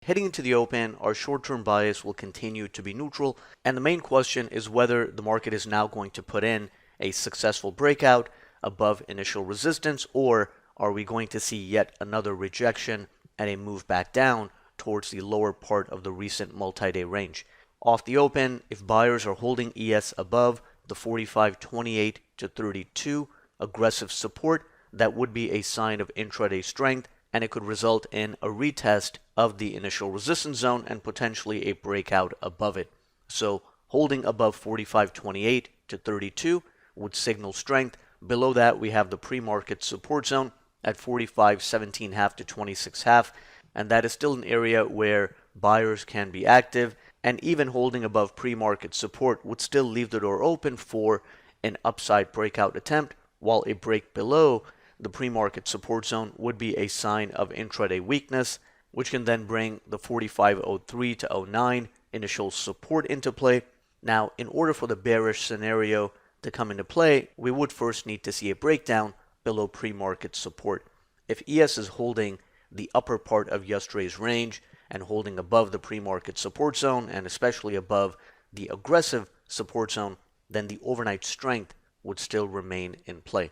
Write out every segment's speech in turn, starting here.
Heading into the open, our short-term bias will continue to be neutral, and the main question is whether the market is now going to put in a successful breakout above initial resistance, or are we going to see yet another rejection and a move back down towards the lower part of the recent multi-day range. Off the open, if buyers are holding ES above the 45.28 to 32 aggressive support, that would be a sign of intraday strength, and it could result in a retest of the initial resistance zone and potentially a breakout above it. So holding above 45.28 to 32 would signal strength. Below that, we have the pre-market support zone at 45.17.5 to 26.5, and that is still an area where buyers can be active, and even holding above pre-market support would still leave the door open for an upside breakout attempt, while a break below the pre-market support zone would be a sign of intraday weakness, which can then bring the 45.03 to 09 initial support into play. Now, in order for the bearish scenario to come into play, we would first need to see a breakdown below pre-market support. If ES is holding the upper part of yesterday's range and holding above the pre-market support zone, and especially above the aggressive support zone, then the overnight strength would still remain in play.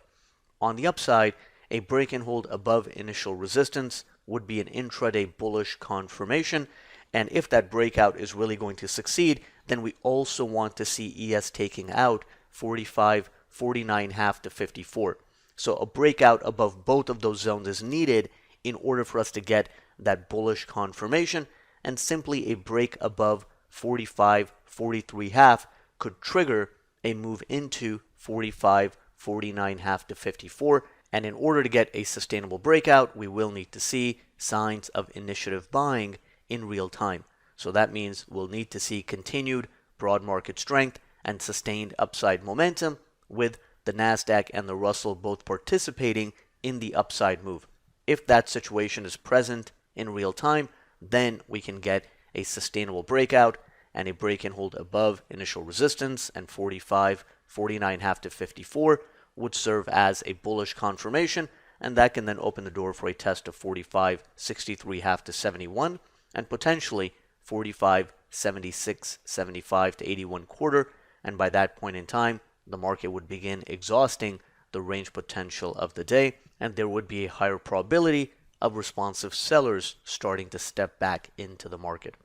On the upside, a break and hold above initial resistance would be an intraday bullish confirmation, and if that breakout is really going to succeed, then we also want to see ES taking out 45.49.5 to 54. So a breakout above both of those zones is needed in order for us to get that bullish confirmation, and simply a break above 45.43.5 could trigger a move into 45.49.5 to 54, and in order to get a sustainable breakout, we will need to see signs of initiative buying in real time. So that means we'll need to see continued broad market strength and sustained upside momentum, with the Nasdaq and the Russell both participating in the upside move. If that situation is present in real time, then we can get a sustainable breakout, and a break and hold above initial resistance and 45.49.5 to 54 would serve as a bullish confirmation, and that can then open the door for a test of 45.63.5 to 71 and potentially 45.76.75 to 81.25, and by that point in time, the market would begin exhausting the range potential of the day, and there would be a higher probability of responsive sellers starting to step back into the market.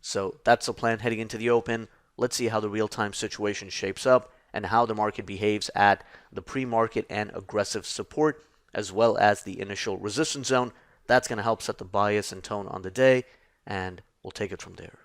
So that's the plan heading into the open. Let's see how the real-time situation shapes up and how the market behaves at the pre-market and aggressive support, as well as the initial resistance zone. That's going to help set the bias and tone on the day, and we'll take it from there.